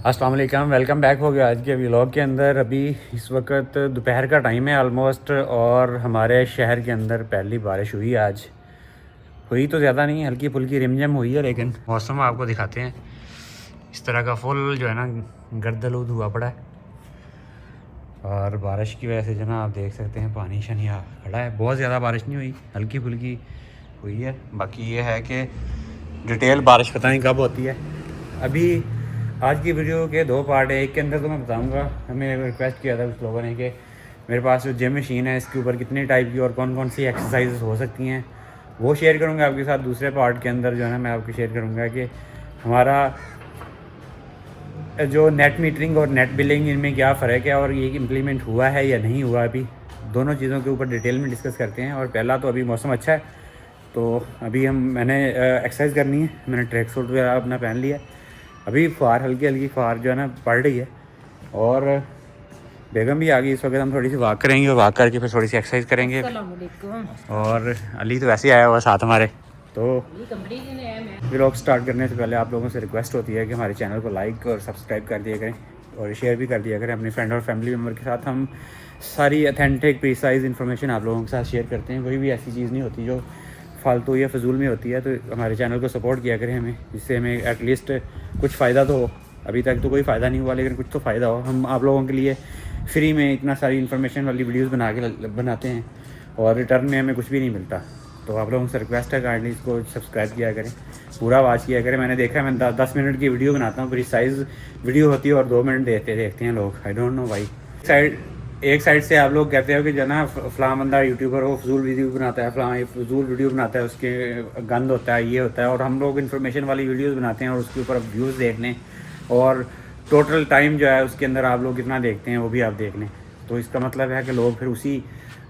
अस्सलाम वालेकुम, welcome back हो गया आज के व्लॉग के अंदर। अभी इस वक्त दोपहर का टाइम है ऑलमोस्ट, और हमारे शहर के अंदर पहली बारिश हुई आज। हुई तो ज़्यादा नहीं, हल्की फुल्की रिमझिम हुई है, लेकिन मौसम आपको दिखाते हैं। इस तरह का फुल जो है ना गर्दलूद हुआ पड़ा है, और बारिश की वजह से जो ना आप देख सकते हैं पानी शनी खड़ा है। बहुत ज़्यादा बारिश नहीं हुई, हल्की फुल्की हुई है। बाकी ये है कि डिटेल बारिश पता नहीं कब होती है। अभी आज की वीडियो के दो पार्ट है। एक के अंदर तो मैं बताऊंगा, हमें रिक्वेस्ट किया था कुछ लोगों ने कि मेरे पास जो जिम मशीन है इसके ऊपर कितनी टाइप की और कौन कौन सी एक्सरसाइज हो सकती हैं, वो शेयर करूंगा आपके साथ। दूसरे पार्ट के अंदर जो है ना मैं आपको शेयर करूंगा कि हमारा जो नेट मीटरिंग और नेट बिलिंग, इनमें क्या फ़र्क है और ये इम्प्लीमेंट हुआ है या नहीं हुआ। अभी दोनों चीज़ों के ऊपर डिटेल में डिस्कस करते हैं। और पहला तो अभी मौसम अच्छा है, तो अभी मैंने एक्सरसाइज करनी है। मैंने ट्रैक सूट वगैरह अपना पहन लिया है। अभी फुहार हल्की हल्की फुहार जो है ना पड़ रही है, और बेगम भी आ गई। इस वक्त हम थोड़ी सी वॉक करेंगे, और वॉक करके फिर थोड़ी सी एक्सरसाइज करेंगे। और अली तो वैसे ही आया हुआ साथ हमारे। तो व्लॉग स्टार्ट करने से पहले आप लोगों से रिक्वेस्ट होती है कि हमारे चैनल को लाइक और सब्सक्राइब कर दिया करें, और शेयर भी कर दिया करें अपने फ्रेंड और फैमिली मेम्बर के साथ। हम सारी अथेंटिक प्रीसाइज इन्फॉर्मेशन आप लोगों के साथ शेयर करते हैं। कोई भी ऐसी चीज़ नहीं होती जो फालतू या फजूल में होती है। तो हमारे चैनल को सपोर्ट किया करें हमें, जिससे हमें एटलीस्ट कुछ फ़ायदा तो हो। अभी तक तो कोई फ़ायदा नहीं हुआ, लेकिन कुछ तो फ़ायदा हो। हम आप लोगों के लिए फ्री में इतना सारी इन्फॉर्मेशन वाली वीडियोस बनाते हैं, और रिटर्न में हमें कुछ भी नहीं मिलता। तो आप लोगों से रिक्वेस्ट है काइंडली इसको सब्सक्राइब किया करें, पूरा वॉच किया करें। मैंने देखा है, मैं 10 मिनट की वीडियो बनाता हूँ, प्रीसाइज वीडियो होती है, और 2 मिनट देखते हैं लोग। आई डोंट नो भाई। एक साइड से आप लोग कहते हो कि जो ना फ़लाँ बंदा यूट्यूबर हो, फजूल वीडियो बनाता है, फ़लाँ फजूल वीडियो बनाता है, उसके गंद होता है, ये होता है। और हम लोग इन्फॉर्मेशन वाली वीडियोस बनाते हैं, और उसके ऊपर व्यूज़ देख लें, और टोटल टाइम जो है उसके अंदर आप लोग कितना देखते हैं वो भी आप देख लें। तो इसका मतलब है कि लोग फिर उसी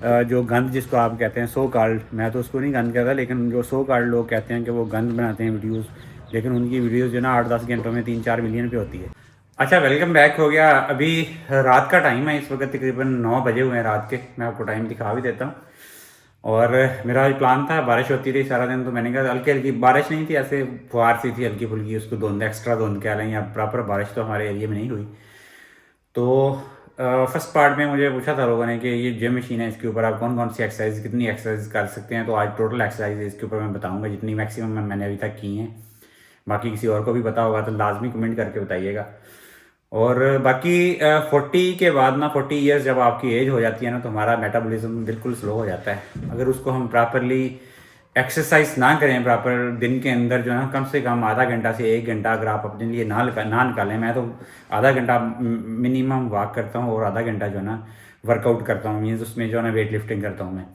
जो गंद जिसको आप कहते हैं सो कार्ड, मैं तो उसको नहीं गंद कहता, लेकिन जो सो कार्ड लोग कहते हैं कि वो गंद बनाते हैं वीडियोस, लेकिन उनकी वीडियोस जो ना 8-10 घंटों में 3-4 मिलियन पे होती है। अच्छा, वेलकम बैक हो गया। अभी रात का टाइम है, इस वक्त तकरीबन 9 बजे हुए हैं रात के। मैं आपको टाइम दिखा भी देता हूँ। और मेरा आज प्लान था, बारिश होती रही सारा दिन, तो मैंने कहा हल्की हल्की बारिश नहीं थी, ऐसे फुहार सी थी हल्की फुल्की, उसको धुंध एक्स्ट्रा धुंध कह लें, या प्रॉपर बारिश तो हमारे एरिया में नहीं हुई। तो फर्स्ट पार्ट में मुझे पूछा था लोगों ने कि ये जिम मशीन है, इसके ऊपर आप कौन कौन सी एक्सरसाइज, कितनी एक्सरसाइज कर सकते हैं। तो आज टोटल एक्सरसाइज इसके ऊपर मैं बताऊंगा, जितनी मैक्सिमम मैंने अभी तक की हैं। बाकी किसी और को भी पता होगा तो लाजमी कमेंट करके बताइएगा। और बाकी 40 के बाद ना, 40 ईयर्स जब आपकी एज हो जाती है ना, तो हमारा मेटाबॉलिज्म बिल्कुल स्लो हो जाता है। अगर उसको हम प्रॉपरली एक्सरसाइज ना करें प्रॉपर दिन के अंदर, जो है ना कम से कम आधा घंटा से 1 घंटा अगर आप अपने लिए ना निकालें। मैं तो आधा घंटा मिनिमम वॉक करता हूँ, और आधा घंटा जो है ना वर्कआउट करता हूँ, मीन्स उसमें जो है ना वेट लिफ्टिंग करता हूँ मैं।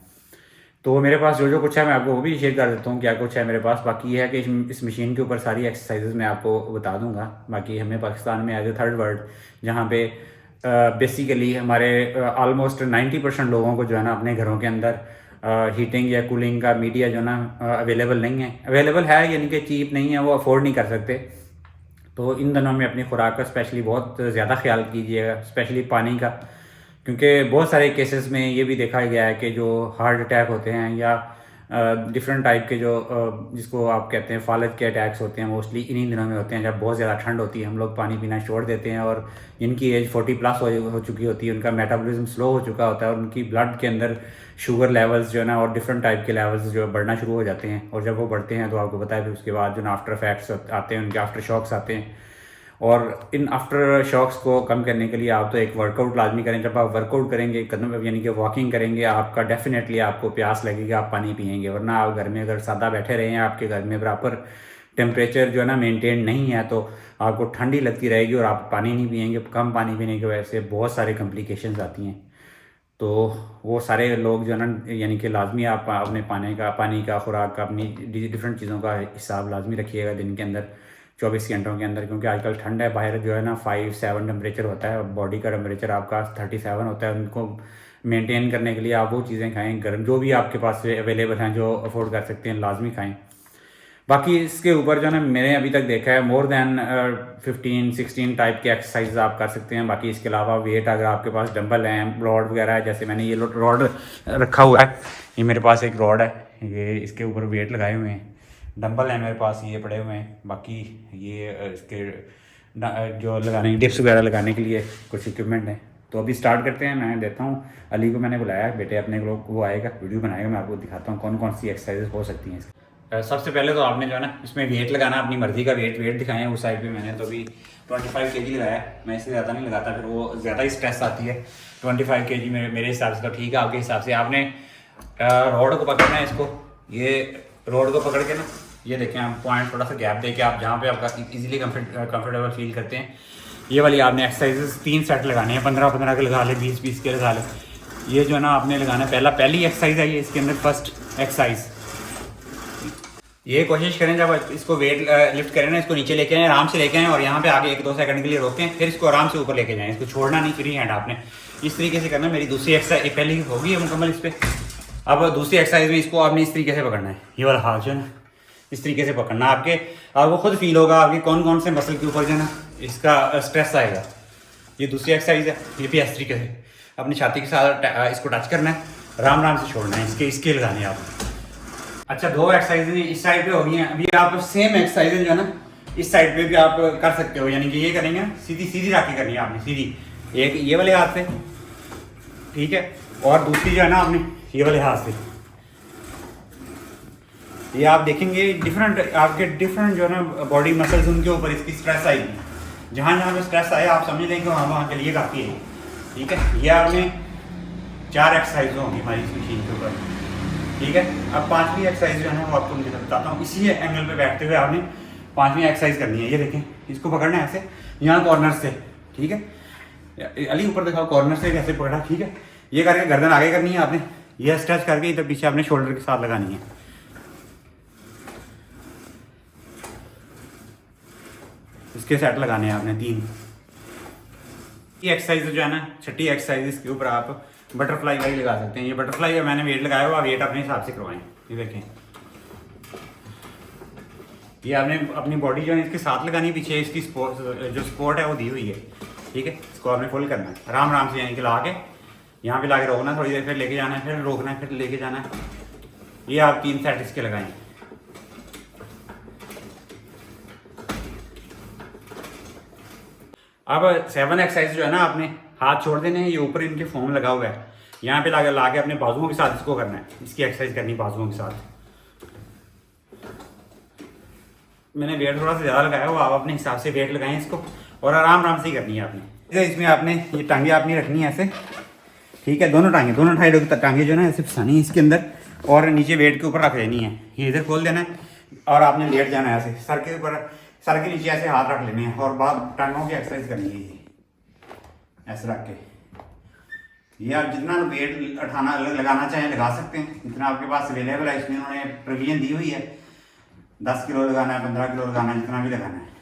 तो मेरे पास जो जो कुछ है मैं आपको वो भी शेयर कर देता हूँ, क्या कुछ है मेरे पास। बाकी ये है कि इस मशीन के ऊपर सारी एक्सरसाइजेज मैं आपको बता दूंगा। बाकी हमें पाकिस्तान में एज ए थर्ड वर्ल्ड, जहाँ पे बेसिकली हमारे ऑलमोस्ट 90% लोगों को जो है ना अपने घरों के अंदर हीटिंग या कूलिंग का मीडिया जो है ना अवेलेबल नहीं है। अवेलेबल है यानी कि चीप नहीं है, वो अफोर्ड नहीं कर सकते। तो इन दिनों में अपनी खुराक का स्पेशली बहुत ज़्यादा ख्याल कीजिएगा, स्पेशली पानी का। क्योंकि बहुत सारे केसेस में ये भी देखा गया है कि जो हार्ट अटैक होते हैं, या डिफरेंट टाइप के जो जिसको आप कहते हैं फालज के अटैक्स होते हैं, मोस्टली इन्हीं दिनों में होते हैं जब बहुत ज़्यादा ठंड होती है। हम लोग पानी पीना छोड़ देते हैं, और जिनकी एज 40+ हो चुकी होती है, उनका मेटाबॉलिज्म स्लो हो चुका होता है, और उनकी ब्लड के अंदर शुगर लेवल्स जो है ना और डिफरेंट टाइप के लेवल्स जो बढ़ना शुरू हो जाते हैं। और जब वो बढ़ते हैं तो आपको पता है फिर उसके बाद जो आफ्टर इफेक्ट्स आते हैं, उनके आफ्टर शॉक्स आते हैं। और इन आफ्टर शॉक्स को कम करने के लिए आप तो एक वर्कआउट लाजमी करें। जब आप वर्कआउट करेंगे, कदम यानी कि वॉकिंग करेंगे, आपका डेफिनेटली आपको प्यास लगेगी, आप पानी पिएंगे। वरना आप घर में अगर सादा बैठे रहे हैं, आपके घर में प्रॉपर टेम्परेचर जो है ना मेंटेन नहीं है, तो आपको ठंडी लगती रहेगी, और आप पानी नहीं पिएंगे। कम पानी पीने की वजह से बहुत सारे कॉम्प्लिकेशंस आती हैं। तो वो सारे लोग जो है ना, यानी कि लाजमी आप अपने पानी का खुराक का, अपनी डिफरेंट चीज़ों का हिसाब लाजमी रखिएगा दिन के अंदर, 24 घंटों के अंदर। क्योंकि आजकल ठंड है, बाहर जो है ना 5-7 टेम्परेचर होता है, और बॉडी का टेम्परेचर आपका 37 होता है। उनको मेंटेन करने के लिए आप वो चीज़ें खाएं, गर्म जो भी आपके पास अवेलेबल हैं, जो अफोर्ड कर सकते हैं, लाजमी खाएं। बाकी इसके ऊपर जो है ना मैंने अभी तक देखा है मोर देन 15-16 टाइप के एक्सरसाइज आप कर सकते हैं। बाकी इसके अलावा वेट, अगर आपके पास डंबल हैं, रॉड वगैरह है, जैसे मैंने ये रॉड रखा हुआ है, ये मेरे पास एक रॉड है, ये इसके ऊपर वेट लगाए हुए हैं। डंबल है मेरे पास, ये पड़े हुए हैं। बाकी ये इसके जो लगाने डिप्स वगैरह लगाने के लिए कुछ इक्विपमेंट है। तो अभी स्टार्ट करते हैं। मैं देता हूँ अली को, मैंने बुलाया बेटे अपने लोग, वो आएगा वीडियो बनाएगा, मैं आपको दिखाता हूँ कौन कौन सी एक्सरसाइजेस हो सकती हैं। सबसे पहले तो आपने जो है ना इसमें वेट लगाना, अपनी मर्जी का वेट दिखाए हैं उस साइड पे। मैंने तो अभी 25 kg लगाया है, मैं इससे ज़्यादा नहीं लगाता, फिर वो ज़्यादा ही स्ट्रेस आती है। 25 kg मेरे हिसाब से तो ठीक है। आपके हिसाब से आपने रोड को पकड़ना है, इसको ये रोड को पकड़ के ना, ये देखें आप पॉइंट थोड़ा सा गैप दे के आप जहाँ पे आपका इजीली कंफर्टेबल फील करते हैं, ये वाली आपने एक्सरसाइजेस 3 सेट लगाने हैं। 15-15 के लगा ले, 20-20 के लगा ले। ये जो है ना आपने लगाना है, पहली एक्सरसाइज है ये, इसके अंदर फर्स्ट एक्सरसाइज। ये कोशिश करें जब इसको वेट लिफ्ट करें ना, इसको नीचे लेके आएँ, आराम से लेके आएँ और यहाँ पे आगे 1-2 सेकंड के लिए रोकें, फिर इसको आराम से ऊपर लेके जाएँ, इसको छोड़ना नहीं, फ्री हैंड आपने इस तरीके से करना। मेरी दूसरी एक्सरसाइज पहली होगी है मुकम्मल इस पर। अब दूसरी एक्सरसाइज में इसको आपने इस तरीके से पकड़ना है, ये वाला हाथ जो है ना इस तरीके से पकड़ना। आपको खुद फील होगा आपके कौन कौन से मसल के ऊपर जो है ना इसका स्ट्रेस आएगा। ये दूसरी एक्सरसाइज है, ये भी इस तरीके से अपनी छाती के साथ इसको टच करना है, आराम से छोड़ना है, इसके लगाने हैं आप। अच्छा, 2 एक्सरसाइजें इस साइड पे हो गई हैं। अभी आप सेम एक्सरसाइजें जो है ना इस साइड पे भी आप कर सकते हो, यानी कि ये करेंगे सीधी रख के करनी है आपने, सीधी एक ये वाले हाथ से, ठीक है, और दूसरी जो है ना आपने ये वाले हाथ से। ये आप देखेंगे डिफरेंट जो है ना बॉडी मसल्स, उनके ऊपर इसकी स्ट्रेस आएगी। जहाँ पे स्ट्रेस आए आप समझ लें कि वहाँ के लिए काफ़ी है, ठीक है। ये आपने 4 एक्सरसाइज होंगी हमारी इस मशीन के ऊपर, ठीक है। अब 5वीं एक्सरसाइज जो है ना वो आपको मुझे बताता हूँ। इसी एंगल पे बैठते हुए आपने 5वीं एक्सरसाइज करनी है। ये देखें, इसको पकड़ना है ऐसे, यहाँ कॉर्नर से, ठीक है। अली ऊपर दिखाओ, कॉर्नर से ऐसे पकड़ा, ठीक है। ये करके गर्दन आगे करनी है आपने, ये स्ट्रेच करके इधर पीछे आपने शोल्डर के साथ लगानी है। इसके सेट लगाने हैं आपने 3। ये एक्सरसाइज जो है ना 6ठी एक्सरसाइज, इसके ऊपर आप बटरफ्लाई वाली लगा सकते हैं। ये बटरफ्लाई का मैंने वेट लगाया हुआ, वेट अपने हिसाब से करवाएं। ये देखें, ये आपने अपनी बॉडी जो है इसके साथ लगानी है, पीछे इसकी जो सपोर्ट है वो दी हुई है, ठीक है। इसको आपने फुल करना है आराम से, यानी कि ला के यहाँ पे ला के रोकना, थोड़ी देर फिर लेके जाना है, फिर रोकना है, फिर लेके जाना है। ये आप 3 सेट इसके लगाएं। अब 7 एक्सरसाइज जो है ना आपने हाथ छोड़ देने हैं, ये ऊपर इनके फोम लगा हुआ है, यहाँ पे ला के अपने बाजुओं के साथ इसको करना है, इसकी एक्सरसाइज करनी है बाजुओं के साथ। मैंने वेट थोड़ा सा ज़्यादा लगाया हुआ, आप अपने हिसाब से वेट लगाएं इसको, और आराम से ही करनी है आपने। इसमें आपने ये टांगे आपने रखनी है ऐसे, ठीक है। दोनों साइडों की टांगे जो है ना ऐसे फंसानी है इसके अंदर, और नीचे वेट के ऊपर रख देनी है। ये इधर खोल देना है और आपने लेट जाना है ऐसे, सर के ऊपर, सर के नीचे ऐसे हाथ रख लेने हैं, और बाद टांगों की एक्सरसाइज करनी है ये ऐसे रख के। ये आप जितना वेट लगाना चाहें लगा सकते हैं, जितना आपके पास अवेलेबल है। इसमें उन्होंने प्रोविजन दी हुई है, 10 किलो लगाना है, 15 किलो लगाना है, जितना भी लगाना है।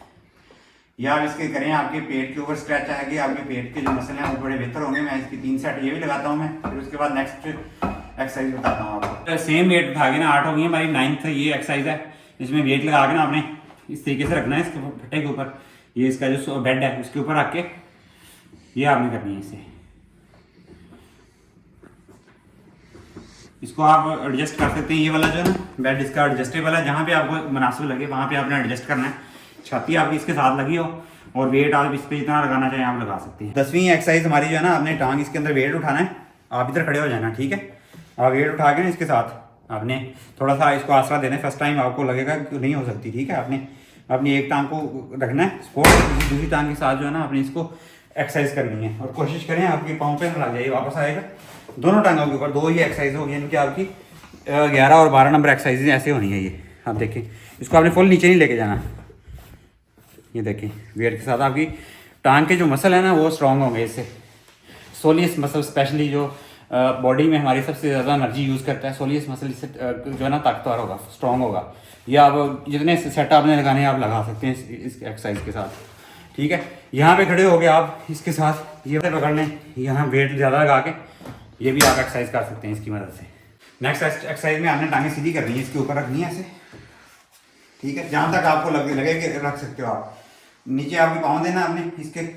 या आप इसके करें, आपके पेट के ऊपर स्ट्रेच आएगी, आपके पेट के जो मसल हैं वो बड़े बेहतर होंगे। मैं इसकी 3 सेट ये भी लगाता हूँ मैं, फिर उसके बाद नेक्स्ट एक्सरसाइज बताता हूँ आपको। सेम वेट उठा के ना 8 हो गई हमारी, 9th ये एक्सरसाइज है। इसमें वेट लगा के ना आपने इस तरीके से रखना है इसके फट्टे के ऊपर, ये इसका जो बेड है उसके ऊपर रख के ये आपने करनी है इसे। इसको आप एडजस्ट कर सकते हैं, ये वाला जो है ना बेड इसका एडजस्टेबल है, जहाँ पे आपको मुनासिब लगे वहाँ पे आपने एडजस्ट करना है। छाती आपकी इसके साथ लगी हो, और वेट आप इस पर जितना लगाना चाहें आप लगा सकते हैं। 10वीं एक्सरसाइज हमारी जो है ना, आपने टांग इसके अंदर वेट उठाना है, आप इधर खड़े हो जाना, ठीक है। आप वेट उठा के ना इसके साथ आपने थोड़ा सा इसको आसरा देना है। फर्स्ट टाइम आपको लगेगा कि नहीं हो सकती, ठीक है। आपने अपनी एक टांग को रखना है सपोर्ट, दूसरी टांग के साथ जो है ना आपने इसको एक्सरसाइज करनी है, और कोशिश करें आपके पाँव पे ना लग जाए, वापस आएगा। दोनों टांगों के ऊपर 2 ही एक्सरसाइज होगी, इनकी आपकी 11 और 12 नंबर एक्सरसाइज ऐसे होनी है। ये आप देखें, इसको आपने फुल नीचे नहीं लेके जाना। ये देखें, वेट के साथ आपकी टांग के जो मसल है ना वो स्ट्रांग होंगे इससे। सोलियस मसल स्पेशली जो बॉडी में हमारी सबसे ज़्यादा एनर्जी यूज़ करता है, सोलियस मसल इससे जो है ना ताकतवर होगा, स्ट्रांग होगा। ये आप जितने सेट आपने लगाने हैं आप लगा सकते हैं इस एक्सरसाइज के साथ, ठीक है। यहाँ पे खड़े हो गए आप इसके साथ, ये पकड़ लें, यहाँ वेट ज़्यादा लगा के ये भी आप एक्सरसाइज कर सकते हैं इसकी मदद से। नेक्स्ट एक्सरसाइज में आपने टांगें सीधी करनी है, इसके ऊपर रखनी है ऐसे, ठीक है। जहाँ तक आपको लगे कि रख सकते हो आप। नीचे आपके पाँव देना आपने इसके,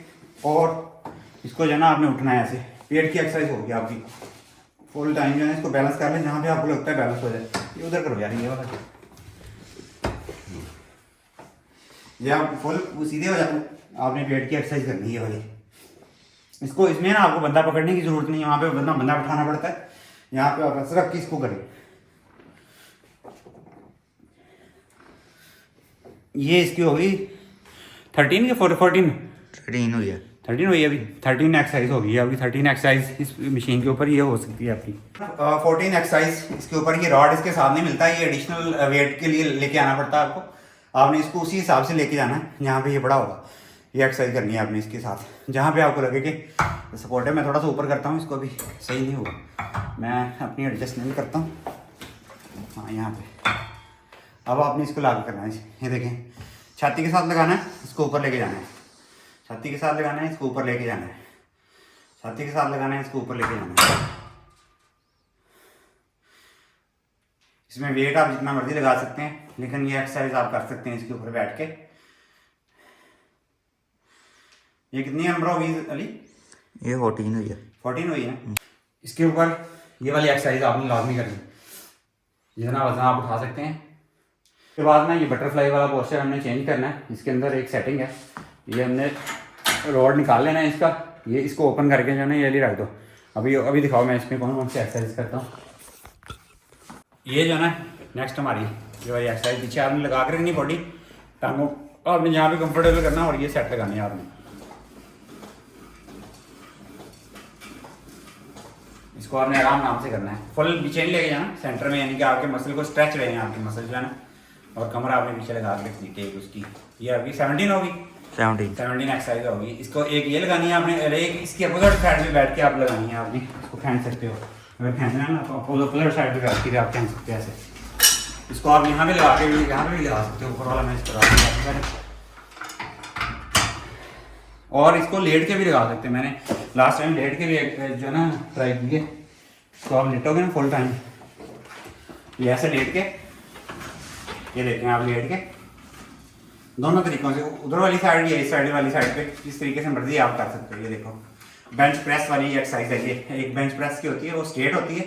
और इसको जो है ना आपने उठना है ऐसे। पेट की एक्सरसाइज होगी आपकी। फुल टाइम जो है इसको बैलेंस कर लें, जहाँ पे आपको लगता है बैलेंस हो जाए। ये उधर करो यार, ये वाला ये आप फुल सीधे हो जाते, आपने पेट की एक्सरसाइज करनी है वाली। इसको इसमें ना आपको बंदा पकड़ने की जरूरत नहीं है, वहाँ पे बंदा बैठाना पड़ता है, यहाँ पे आप रख के इसको करें। ये इसकी होगी 13 या 14 हुई है, 13 हुई है अभी, 13 एक्सरसाइज होगी अभी। 13 एक्सरसाइज इस मशीन के ऊपर ये हो सकती है आपकी। 14 एक्सरसाइज इसके ऊपर। ये रॉड इसके साथ नहीं मिलता है, ये एडिशनल वेट के लिए लेके आना पड़ता है आपको। आपने इसको उसी हिसाब से लेके जाना है, यहाँ पे ये बड़ा होगा, ये एक्सरसाइज करनी है आपने इसके साथ। जहाँ पे आपको लगे कि सपोर्ट है, मैं थोड़ा सा ऊपर करता हूँ इसको, अभी सही नहीं हुआ, मैं अपनी एडजस्टमेंट करता हूँ। हाँ यहाँ पे अब आपने इसको लागू करना है, ये देखें, छाती के साथ लगाना है, इसको ऊपर लेके जाना है, छाती के साथ लगाना है, इसको ऊपर लेके जाना है, छाती के साथ लगाना है, इसको ऊपर लेके जाना है। इसमें वेट आप जितना मर्जी लगा सकते हैं, लेकिन ये एक्सरसाइज आप कर सकते हैं इसके ऊपर बैठ के। ये कितनी है नंबर होगी अली? ये 14 हुई है, 14 हुई है। इसके ऊपर ये वाली एक्सरसाइज आपने लाजमी करनी, जितना वजन आप उठा सकते हैं। उसके बाद ना ये बटरफ्लाई वाला पोस्चर हमने चेंज करना है। इसके अंदर एक सेटिंग है, ये हमने रॉड निकाल लेना है इसका, ये इसको ओपन करके जो है ना ये वाली रख दो। अभी दिखाओ मैं इसमें कौन कौन सी एक्सरसाइज करता हूँ। ये जो है ना नेक्स्ट हमारी ये वाली एक्सरसाइज, पीछे आपने लगा कर रखनी बॉडी, टांगों आपने जहाँ पे कंफर्टेबल करना है, और ये सेट लगाने हैं आपने। इसको आपने आराम नाम से करना है, फुल पीछे नहीं लेके जाना सेंटर में, यानी कि आपके मसल को स्ट्रेच रहे हैं आपके मसल जो है ना, और कमर आपने पीछे लगा के रखनी टेक उसकी। ये अभी 17 होगी, 17 एक्सरसाइज होगी। इसको एक ये लगानी है आपने, एक इसकी अपोजिट साइड में बैठ के आप लगानी है आपने, इसको खींच सकते हो, अगर खींचना है ना तो अपोजिट साइड पे बैठ के आप खींच सकते हैं ऐसे। इसको आप यहाँ पे लगा के भी, यहाँ पे भी लगा सकते हो, ऊपर वाला मैं इस पर, और इसको लेट के भी लगा सकते हैं। मैंने लास्ट टाइम लेट के भी जो है ना ट्राई किए। तो आप लेटोगे ना फुल टाइम, ये ऐसे लेट के, ये देखें आप लेट के, दोनों तरीकों से, उधर वाली साइड या इस साइड वाली साइड पे, इस तरीके से मर्जी आप कर सकते हो। ये देखो बेंच प्रेस वाली एक्सरसाइज है, ये एक बेंच प्रेस की होती है, वो स्ट्रेट होती है,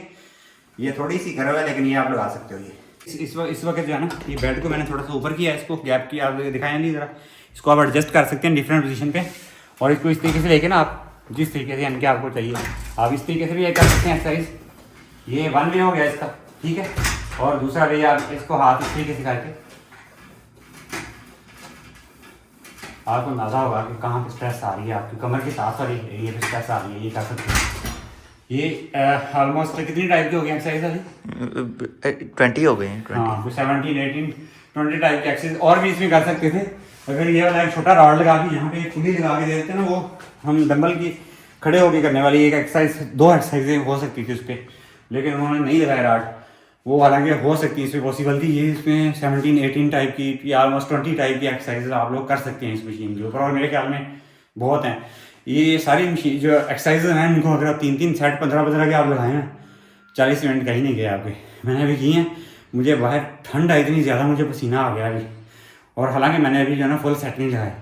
ये थोड़ी सी कर्व है, लेकिन ये आप लगा सकते हो। ये इस वक्त जो है ना, ये बेड को मैंने थोड़ा सा ऊपर किया है, इसको गैप किया, आप दिखाएं नहीं ज़रा, इसको आप एडजस्ट कर सकते हैं डिफरेंट पोजीशन पे, और इसको इस तरीके से लेके ना आप जिस तरीके से यानी कि आपको चाहिए आप इस तरीके से भी कर सकते हैं एक्सरसाइज। ये 1 वे हो गया इसका, ठीक है। और दूसरा वे आप इसको हाथ इस तरीके से करके, आपको अंदाजा होगा कि कहाँ पे स्ट्रेस आ रही है, आपकी कमर के साथ वाली एरिया पे स्ट्रेस आ रही है, ये कर सकते हैं। ये ऑलमोस्ट कितनी टाइप की हो गई एक्सरसाइज अभी? 20 हो गए हैं। हाँ, 17, 18, 20 टाइप की एक्सरसाइज और भी इसमें कर सकते थे। अगर ये वाला एक छोटा रॉड लगा के यहाँ पे एक खुली लगा के दे देते ना, वो हम डंबल की खड़े होकर करने वाली एक एक्सरसाइज, 2 एक्सरसाइजें हो सकती थी उस पर, लेकिन उन्होंने नहीं लगाया रॉड। वो हालांकि हो सकती है, इसमें पॉसिबल थी। ये इसमें 17, 18 टाइप की या ऑलमोस्ट 20 टाइप की एक्सरसाइज आप लोग कर सकते हैं इस मशीन के ऊपर, और मेरे ख्याल में बहुत हैं ये सारी मशीन जो एक्सरसाइज हैं। इनको अगर आप 3-3 सेट 15-15 के आप लगाएं ना, 40 मिनट कहीं नहीं गए आपके। मैंने अभी किए हैं, मुझे बाहर ठंड आई इतनी ज़्यादा, मुझे पसीना आ गया अभी। और हालांकि मैंने अभी जो है ना फुल सेट नहीं लगाया,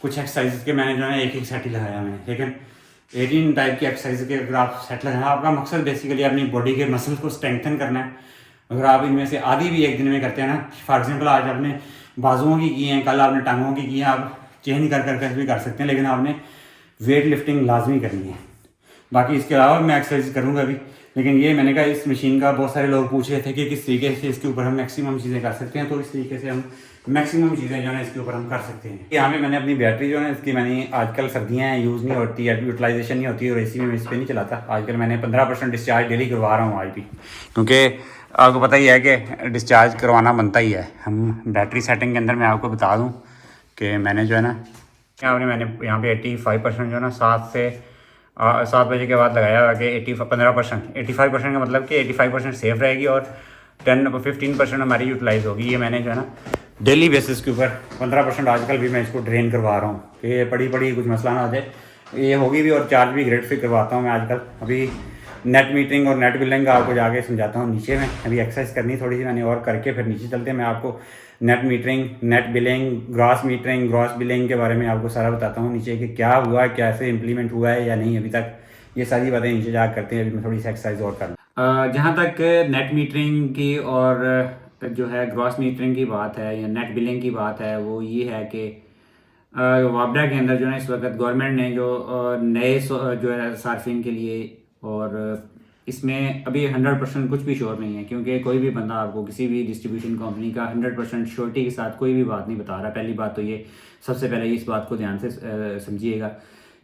कुछ एक्सरसाइज के मैंने जो है एक सेट ही लगाया मैंने, लेकिन 18 टाइप की एक्सरसाइज के अगर आप सेट लगाएं, आपका मकसद बेसिकली अपनी बॉडी के मसल को स्ट्रेंथन करना है। अगर आप इनमें से आधी भी एक दिन में करते हैं ना, फॉर एग्जांपल आज आपने बाजुओं की की हैं, कल आपने टांगों की हैं, आप चेंज कर भी कर सकते हैं, लेकिन आपने वेट लिफ्टिंग लाजमी करनी है। बाकी इसके अलावा मैं एक्सरसाइज करूँगा अभी, लेकिन ये मैंने कहा इस मशीन का बहुत सारे लोग पूछ रहे थे कि किस तरीके से इसके ऊपर हम मैक्सिमम चीज़ें कर सकते हैं, तो इस तरीके से हम मैक्सिमम चीज़ें जो है इसके ऊपर हम कर सकते हैं। यहाँ पे मैंने अपनी बैटरी जो है इसकी, मैंने आजकल सर्दियाँ हैं, यूज़ नहीं होती है, यूटिलाइजेशन नहीं होती है, और एसी में इस पर नहीं चलाता आजकल। मैंने 15% डिस्चार्ज डेली करवा रहा हूँ आज भी, क्योंकि आपको पता ही है कि डिस्चार्ज करवाना बनता ही है। हम बैटरी सेटिंग के अंदर मैं आपको बता दूँ कि मैंने जो है ना मैंने यहाँ पे 85% जो है ना 7 बजे के बाद लगाया हुआ कि 85% का मतलब कि 85% सेफ रहेगी और 15% हमारी यूटिलाइज होगी। ये मैंने जो है ना डेली बेसिस के ऊपर 15% आजकल भी मैं इसको ड्रेन करवा रहा हूँ कि पड़ी कुछ मसला ना हो जाए। ये होगी भी, और चार्ज भी ग्रेड से करवाता हूँ मैं आजकल। अभी नेट मीटरिंग और नेट बिलिंग का आपको जाके समझाता हूँ नीचे में। अभी एक्सरसाइज करनी थोड़ी सी मैंने और करके फिर नीचे चलते हैं, मैं आपको net metering, net billing, gross metering, gross billing के बारे में आपको सारा बताता हूँ नीचे कि क्या हुआ है, कैसे इंप्लीमेंट हुआ है या नहीं अभी तक, ये सारी बातें नीचे जाकर करते हैं। अभी मैं थोड़ी सी एक्सरसाइज और करना। जहाँ तक नेट मीटरिंग की और जो है ग्रॉस मीटरिंग की बात है या नेट बिलिंग की बात है, वो ये है कि वापडा के अंदर जो है इस वक्त गवर्नमेंट ने जो नए जो है सार्फिन के लिए, और इसमें अभी 100% कुछ भी श्योर नहीं है, क्योंकि कोई भी बंदा आपको किसी भी डिस्ट्रीब्यूशन कंपनी का 100% श्योरिटी के साथ कोई भी बात नहीं बता रहा। पहली बात तो ये, सबसे पहले इस बात को ध्यान से समझिएगा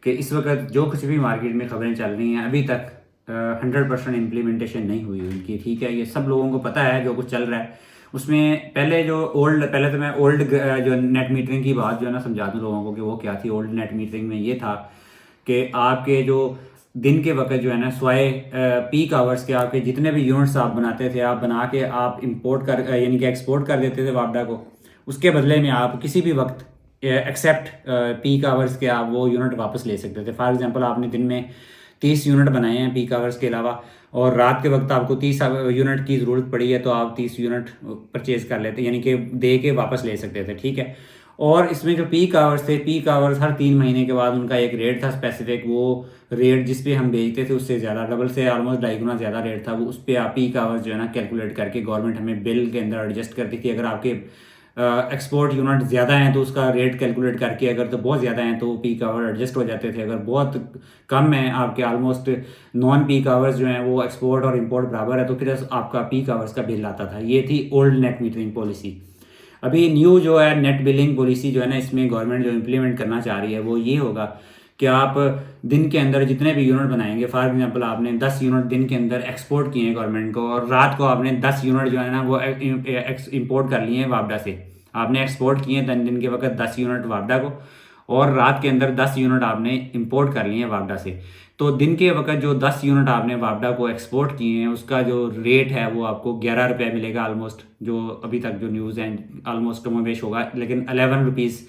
कि इस वक्त जो कुछ भी मार्केट में खबरें चल रही हैं अभी तक 100% इम्प्लीमेंटेशन नहीं हुई उनकी, ठीक है। ये सब लोगों को पता है जो कुछ चल रहा है उसमें। पहले तो मैं ओल्ड जो नेट मीटरिंग की बात जो है ना समझा दूँ लोगों को कि वो क्या थी। ओल्ड नेट मीटरिंग में ये था कि आपके जो दिन के वक्त जो है ना स्वाए पीक आवर्स के आपके जितने भी यूनिट्स आप बनाते थे, आप बना के आप इंपोर्ट कर यानी कि एक्सपोर्ट कर देते थे वापडा को। उसके बदले में आप किसी भी वक्त एक्सेप्ट पीक आवर्स के आप वो यूनिट वापस ले सकते थे। फॉर एग्जांपल आपने दिन में 30 यूनिट बनाए हैं पीक आवर्स के अलावा, और रात के वक्त आपको 30 यूनिट की ज़रूरत पड़ी है, तो आप 30 यूनिट परचेज कर लेते, यानी कि दे के वापस ले सकते थे, ठीक है। और इसमें जो पीक आवर्स थे, पीक आवर्स हर 3 महीने के बाद उनका एक रेट था स्पेसिफिक। वो रेट जिस पे हम बेचते थे उससे ज़्यादा, डबल से ऑलमोस्ट 2.5 गुना ज़्यादा रेट था। वो उस पर आप पीक आवर्स जो है ना कैलकुलेट करके गवर्नमेंट हमें बिल के अंदर एडजस्ट करती थी। अगर आपके एक्सपोर्ट यूनिट ज़्यादा हैं तो उसका रेट कैलकुलेट करके, अगर तो बहुत ज़्यादा हैं तो पीक आवर एडजस्ट हो जाते थे। अगर बहुत कम है आपके, ऑलमोस्ट नॉन पीक आवर्स जो हैं वो एक्सपोर्ट और इंपोर्ट बराबर है, तो फिर आपका पीक आवर्स का बिल आता था। ये थी ओल्ड नेट मीटरिंग पॉलिसी। अभी न्यू जो है नेट बिलिंग पॉलिसी जो है ना, इसमें गवर्नमेंट जो इम्प्लीमेंट करना चाह रही है वो ये होगा कि आप दिन के अंदर जितने भी यूनिट बनाएंगे, फॉर एग्जांपल आपने 10 यूनिट दिन के अंदर एक्सपोर्ट किए हैं गवर्नमेंट को, और रात को आपने 10 यूनिट जो है ना वो इंपोर्ट कर लिए हैं वापडा से। आपने एक्सपोर्ट किए हैं दिन के वक्त 10 यूनिट वापडा को, और रात के अंदर 10 यूनिट आपने इंपोर्ट कर लिए हैं वापडा से। तो दिन के वक्त जो 10 यूनिट आपने वापडा को एक्सपोर्ट किए हैं उसका जो रेट है वो आपको 11 रुपये मिलेगा ऑलमोस्ट। जो अभी तक जो न्यूज़ है ऑलमोस्ट कमोबेश होगा, लेकिन 11 रुपीज़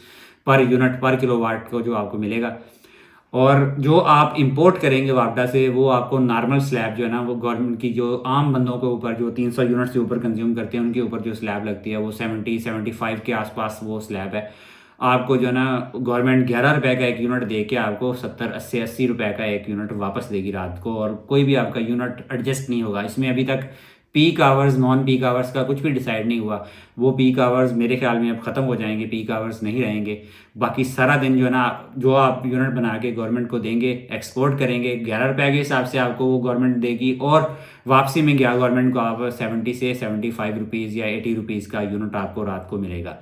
पर यूनिट पर किलोवाट को जो आपको मिलेगा। और जो आप इंपोर्ट करेंगे वापडा से वो आपको नॉर्मल स्लैब जो है ना, वो गवर्नमेंट की जो आम बंदों के ऊपर जो 300 यूनिट से ऊपर कंज्यूम करते हैं उनके ऊपर जो स्लैब लगती है वो 70-75 के आसपास वो स्लैब है। आपको जो है ना गवर्नमेंट 11 रुपये का एक यूनिट दे के आपको 70-80 रुपये का एक यूनिट वापस देगी रात को, और कोई भी आपका यूनिट एडजस्ट नहीं होगा। इसमें अभी तक peak hours non peak hours का कुछ भी डिसाइड नहीं हुआ। वो पीक आवर्स मेरे ख्याल में अब ख़त्म हो जाएंगे, पीक आवर्स नहीं रहेंगे। बाकी सारा दिन जो है ना जो आप यूनिट बना के गवर्नमेंट को देंगे, एक्सपोर्ट करेंगे, 11 रुपये के हिसाब से आपको वो गवर्नमेंट देगी, और वापसी में गया गवर्नमेंट को आप 70 से 75 रुपीज़ या 80 रुपीज़ का यूनिट आपको रात को मिलेगा।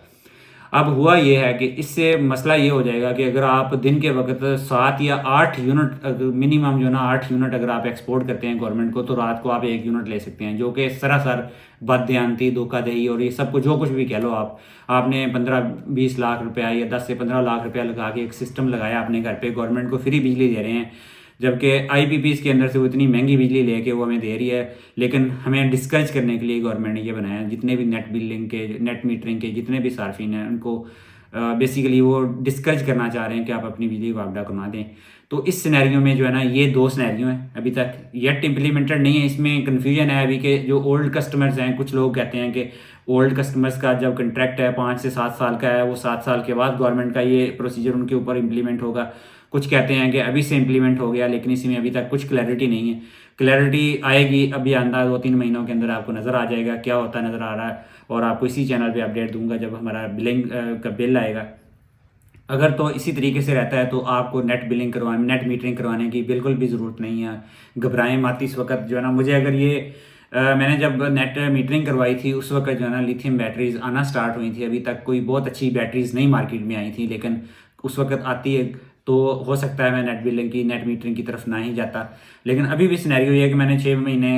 अब हुआ ये है कि इससे मसला ये हो जाएगा कि अगर आप दिन के वक्त 7 या 8 यूनिट मिनिमम जो ना 8 यूनिट अगर आप एक्सपोर्ट करते हैं गवर्नमेंट को, तो रात को आप 1 यूनिट ले सकते हैं, जो कि सरासर बददयानती, धोखाधड़ी और ये सब कुछ जो कुछ भी कह लो आप। आपने 15-20 लाख रुपया या 10 से 15 लाख रुपया लगा के एक सिस्टम लगाया अपने घर पे, गवर्नमेंट को फ्री बिजली दे रहे हैं, जबकि IPPs के अंदर से वो इतनी महंगी बिजली लेके वो हमें दे रही है। लेकिन हमें डिस्करेज करने के लिए गवर्नमेंट ने ये बनाया, जितने भी नेट बिलिंग के नेट मीटरिंग के जितने भी सार्फिन हैं उनको बेसिकली वो डिस्करेज करना चाह रहे हैं कि आप अपनी बिजली वापडा को ना दें। तो इस सिनेरियो में जो है ना ये 2 सिनेरियो हैं, अभी तक येट इम्प्लीमेंटेड नहीं है। इसमें कन्फ्यूजन है अभी के जो ओल्ड कस्टमर्स हैं, कुछ लोग कहते हैं कि ओल्ड कस्टमर्स का जब कंट्रैक्ट है 5 से 7 साल का है, वो 7 साल के बाद गवर्नमेंट का ये प्रोसीजर उनके ऊपर इम्प्लीमेंट होगा। कुछ कहते हैं कि अभी से इम्प्लीमेंट हो गया, लेकिन इसमें अभी तक कुछ क्लैरिटी नहीं है। क्लैरिटी आएगी अभी आंदा 2-3 महीनों के अंदर आपको नज़र आ जाएगा क्या होता नज़र आ रहा है, और आपको इसी चैनल पे अपडेट दूंगा जब हमारा बिलिंग का बिल आएगा। अगर तो इसी तरीके से रहता है तो आपको नेट मीटरिंग करवाने की बिल्कुल भी ज़रूरत नहीं है। घबराएं मत इस वक्त जो है ना। मुझे अगर ये मैंने जब नेट मीटरिंग करवाई थी उस वक्त जो है ना लिथियम बैटरीज आना स्टार्ट हुई थी। अभी तक कोई बहुत अच्छी बैटरीज नहीं मार्केट में आई थी, लेकिन उस वक्त आती है तो हो सकता है मैं नेट मीटरिंग की तरफ ना ही जाता। लेकिन अभी भी सिनेरियो ये है कि मैंने 6 महीने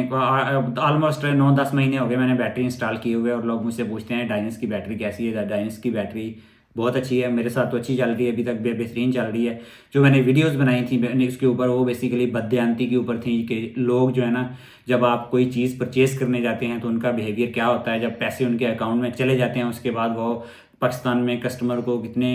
ऑलमोस्ट 9-10 महीने हो गए मैंने बैटरी इंस्टॉल किए हुए, और लोग मुझसे पूछते हैं डायनेस की बैटरी कैसी है। डायनेस की बैटरी बहुत अच्छी है, मेरे साथ तो अच्छी चल रही है, अभी तक बेहतरीन चल रही है। जो मैंने वीडियोस बनाई थी उसके ऊपर वो बेसिकली बददयानती के ऊपर थी कि लोग जो है ना जब आप कोई चीज़ परचेज़ करने जाते हैं तो उनका बिहेवियर क्या होता है, जब पैसे उनके अकाउंट में चले जाते हैं उसके बाद वो पाकिस्तान में कस्टमर को कितने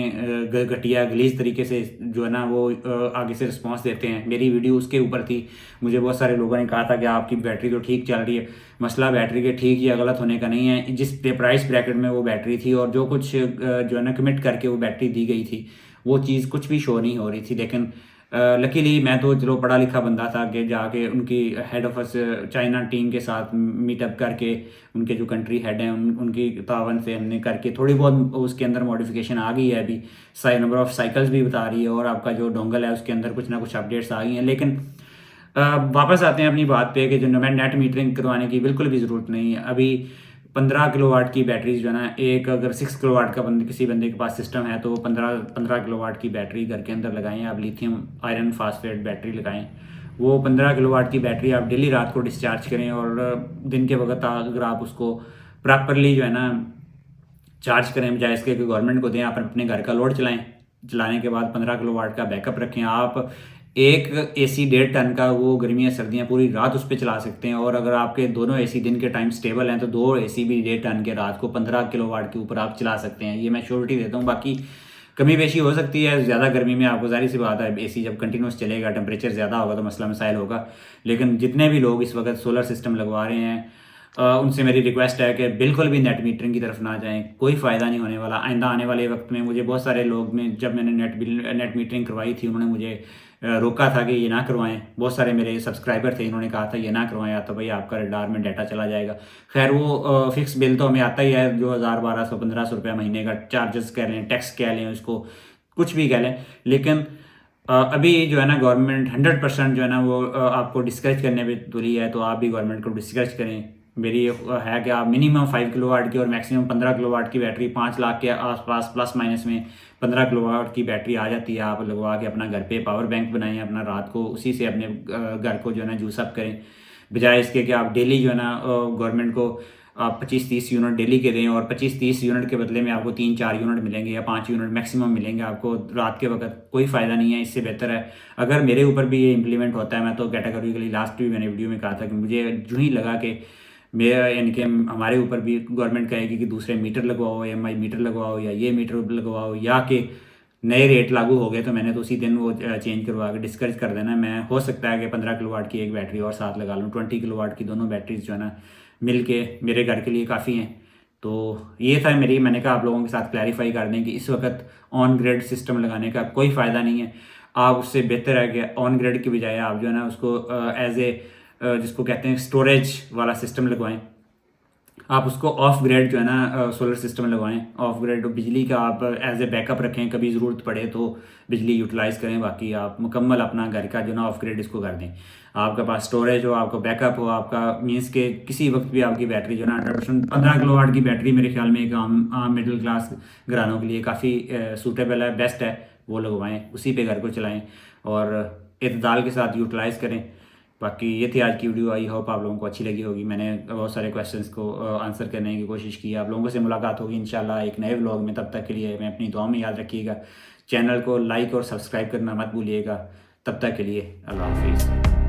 घटिया गलीज तरीके से जो है ना वो आगे से रिस्पांस देते हैं। मेरी वीडियो उसके ऊपर थी। मुझे बहुत सारे लोगों ने कहा था कि आपकी बैटरी तो ठीक चल रही है। मसला बैटरी के ठीक या गलत होने का नहीं है, जिस प्राइस ब्रैकेट में वो बैटरी थी और जो कुछ जो है ना कमिट करके वो बैटरी दी गई थी वो चीज़ कुछ भी शो नहीं हो रही थी। लेकिन लकीली मैं तो चलो पढ़ा लिखा बंदा था कि जाके उनकी हेड ऑफिस चाइना टीम के साथ मीटअप करके उनके जो कंट्री हेड हैं उनकी तावन से हमने करके थोड़ी बहुत उसके अंदर मॉडिफिकेशन आ गई है। अभी नंबर ऑफ साइकिल्स भी बता रही है और आपका जो डोंगल है उसके अंदर कुछ ना कुछ अपडेट्स आ गई हैं। लेकिन वापस आते हैं अपनी बात पे कि जो नेट मीटरिंग करवाने की बिल्कुल भी ज़रूरत नहीं है। अभी 15 किलोवाट की बैटरीज जो है ना, एक अगर 6 किलोवाट का किसी बंदे के पास सिस्टम है तो 15 किलोवाट की बैटरी घर के अंदर लगाएं। आप लिथियम आयरन फास्फेट बैटरी लगाएं। वो 15 किलोवाट की बैटरी आप डेली रात को डिस्चार्ज करें और दिन के वक्त अगर आप उसको प्रॉपरली जो है ना चार्ज करें, बजाय इसके कि गवर्नमेंट को दें, आप अपने घर का लोड चलाएं। चलाने के बाद 15 किलोवाट का बैकअप रखें। आप एक एसी 1.5 टन का वो गर्मियाँ सर्दियाँ पूरी रात उस पर चला सकते हैं। और अगर आपके दोनों एसी दिन के टाइम स्टेबल हैं तो 2 एसी भी 1.5 टन के रात को 15 किलोवाट के ऊपर आप चला सकते हैं। ये मैं श्योरिटी देता हूँ। बाकी कमी बेशी हो सकती है ज़्यादा गर्मी में, आपको जाहिर सी बात है एसी जब कंटिन्यूस चलेगा टेम्परेचर ज़्यादा होगा तो मसला मसाइल होगा। लेकिन जितने भी लोग इस वक्त सोलर सिस्टम लगवा रहे हैं उनसे मेरी रिक्वेस्ट है कि बिल्कुल भी नेट मीटरिंग की तरफ ना जाएं। कोई फ़ायदा नहीं होने वाला। आइंदा आने वाले वक्त में मुझे बहुत सारे लोग में जब मैंने नेट मीटरिंग करवाई थी उन्होंने मुझे रोका था कि ये ना करवाएं। बहुत सारे मेरे सब्सक्राइबर थे, इन्होंने कहा था ये ना करवाएं या तो भाई आपका रडार में डाटा चला जाएगा। खैर वो फिक्स बिल तो हमें आता ही है जो 1000 1200 1500 रुपये महीने का चार्जेस कह लें, टैक्स कह लें, उसको कुछ भी कह लें। लेकिन अभी जो है ना गवर्नमेंट 100% जो है ना वो आपको डिस्करेज करने पे तुली है। तो आप भी गवर्नमेंट को डिस्करेज करें। मेरी है कि आप मिनिमम 5 किलोवाट की और मैक्सिमम 15 किलोवाट की बैटरी 5 लाख के आसपास प्लस माइनस में 15 किलोवाट की बैटरी आ जाती है। आप लगवा के अपना घर पे पावर बैंक बनाएं, अपना रात को उसी से अपने घर को जो है ना जूस अप करें, बजाय इसके कि आप डेली जो है ना गवर्नमेंट को आप 25-30 यूनिट डेली के दें और 25-30 यूनिट के बदले में आपको 3-4 यूनिट मिलेंगे या 5 यूनिट मैक्सिमम मिलेंगे आपको रात के वक्त। कोई फ़ायदा नहीं है। इससे बेहतर है अगर मेरे ऊपर भी ये इम्प्लीमेंट होता है। मैं तो कैटेगोरिकली लास्ट भी मैंने वीडियो में कहा था कि मुझे जो ही लगा कि मेरा यानी कि हमारे ऊपर भी गवर्नमेंट कहेगी कि दूसरे मीटर लगवाओ, EMI मीटर लगवाओ या ये मीटर लगवाओ या कि नए रेट लागू हो गए तो मैंने तो उसी दिन वो चेंज करवा के डिस्करेज कर देना। मैं हो सकता है कि 15 किलोवाट की एक बैटरी और साथ लगा लूँ। 20 किलोवाट की दोनों बैटरीज जो है ना मिल के मेरे घर के लिए काफ़ी हैं। तो ये था मैंने कहा आप लोगों के साथ क्लैरिफाई कर दें कि इस वक्त ऑन ग्रिड सिस्टम लगाने का कोई फ़ायदा नहीं है। आप उससे बेहतर है कि ऑन ग्रिड की बजाय आप जो है ना उसको एज ए जिसको कहते हैं स्टोरेज वाला सिस्टम लगवाएं। आप उसको ऑफ ग्रिड जो है ना सोलर सिस्टम लगवाएं। ऑफ ग्रिड बिजली का आप एज ए बैकअप रखें, कभी ज़रूरत पड़े तो बिजली यूटिलाइज़ करें। बाकी आप मुकम्मल अपना घर का जो ना ऑफ ग्रिड इसको कर दें। आपके पास स्टोरेज हो, आपका बैकअप हो, आपका मीन्स के किसी वक्त भी आपकी बैटरी जो ना 100% 15 किलोवाट की बैटरी मेरे ख्याल में एक आम मिडिल क्लास घरानों के लिए काफ़ी सूटेबल है, बेस्ट है। वो लगवाएँ, उसी पे घर को चलाएँ और इत्दाल के साथ यूटिलाइज़ करें। बाकी ये थी आज की वीडियो। आई होप आप लोगों को अच्छी लगी होगी। मैंने बहुत सारे क्वेश्चंस को आंसर करने की कोशिश की। आप लोगों से मुलाकात होगी इंशाल्लाह एक नए व्लॉग में। तब तक के लिए मैं अपनी दुआ में याद रखिएगा। चैनल को लाइक और सब्सक्राइब करना मत भूलिएगा। तब तक के लिए अल्लाह हाफिज़।